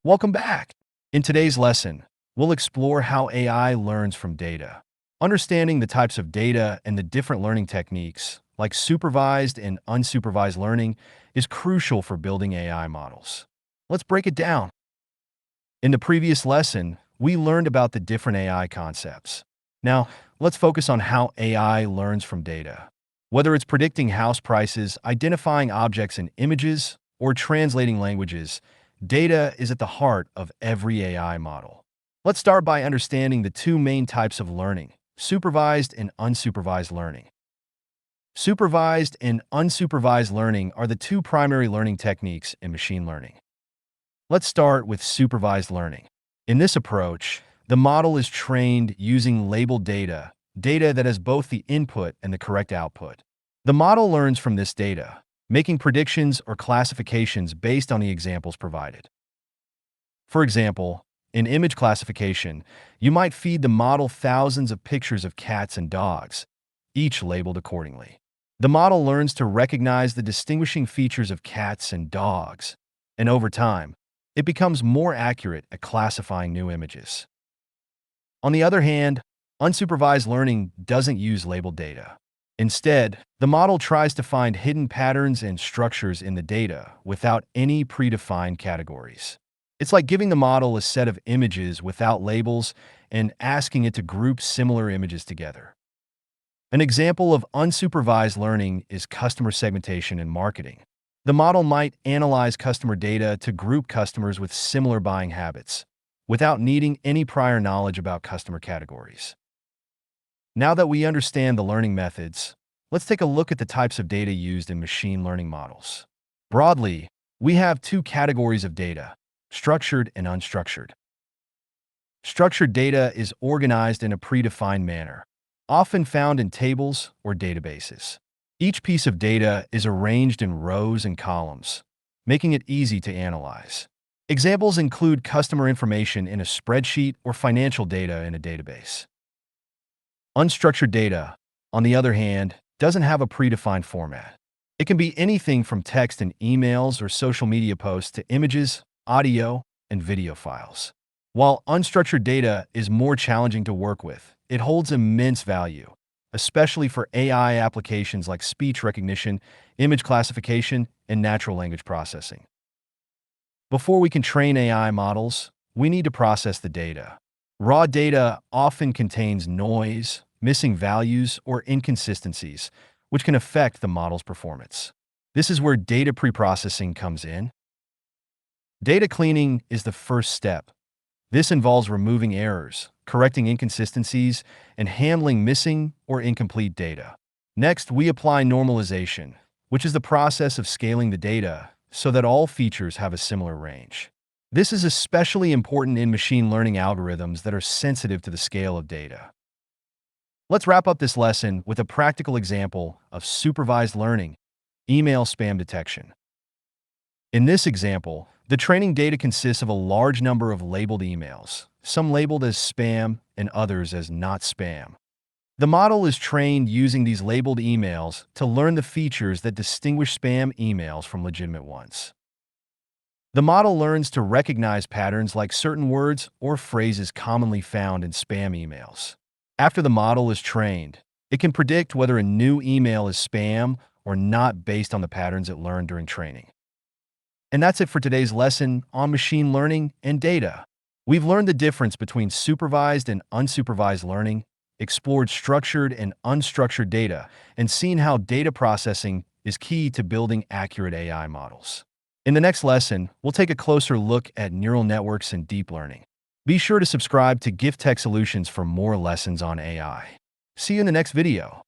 Welcome back. In today's lesson, we'll explore how AI learns from data. Understanding the types of data and the different learning techniques, like supervised and unsupervised learning, is crucial for building AI models. Let's break it down. In the previous lesson, we learned about the different AI concepts. Now, let's focus on how AI learns from data. Whether it's predicting house prices, identifying objects in images, or translating languages, data is at the heart of every AI model. Let's start by understanding the two main types of learning: supervised and unsupervised learning. Supervised and unsupervised learning are the two primary learning techniques in machine learning. Let's start with supervised learning. In this approach, the model is trained using labeled data, data that has both the input and the correct output. The model learns from this data, making predictions or classifications based on the examples provided. For example, in image classification, you might feed the model thousands of pictures of cats and dogs, each labeled accordingly. The model learns to recognize the distinguishing features of cats and dogs, and over time, it becomes more accurate at classifying new images. On the other hand, unsupervised learning doesn't use labeled data. Instead, the model tries to find hidden patterns and structures in the data without any predefined categories. It's like giving the model a set of images without labels and asking it to group similar images together. An example of unsupervised learning is customer segmentation in marketing. The model might analyze customer data to group customers with similar buying habits, without needing any prior knowledge about customer categories. Now that we understand the learning methods, let's take a look at the types of data used in machine learning models. Broadly, we have two categories of data: structured and unstructured. Structured data is organized in a predefined manner, often found in tables or databases. Each piece of data is arranged in rows and columns, making it easy to analyze. Examples include customer information in a spreadsheet or financial data in a database. Unstructured data, on the other hand, doesn't have a predefined format. It can be anything from text in emails or social media posts to images, audio, and video files. While unstructured data is more challenging to work with, it holds immense value, especially for AI applications like speech recognition, image classification, and natural language processing. Before we can train AI models, we need to process the data. Raw data often contains noise, missing values, or inconsistencies, which can affect the model's performance. This is where data preprocessing comes in. Data cleaning is the first step. This involves removing errors, correcting inconsistencies, and handling missing or incomplete data. Next, we apply normalization, which is the process of scaling the data so that all features have a similar range. This is especially important in machine learning algorithms that are sensitive to the scale of data. Let's wrap up this lesson with a practical example of supervised learning: email spam detection. In this example, the training data consists of a large number of labeled emails, some labeled as spam and others as not spam. The model is trained using these labeled emails to learn the features that distinguish spam emails from legitimate ones. The model learns to recognize patterns like certain words or phrases commonly found in spam emails. After the model is trained, it can predict whether a new email is spam or not based on the patterns it learned during training. And that's it for today's lesson on machine learning and data. We've learned the difference between supervised and unsupervised learning, explored structured and unstructured data, and seen how data processing is key to building accurate AI models. In the next lesson, we'll take a closer look at neural networks and deep learning. Be sure to subscribe to Gift Tech Solutions for more lessons on AI. See you in the next video.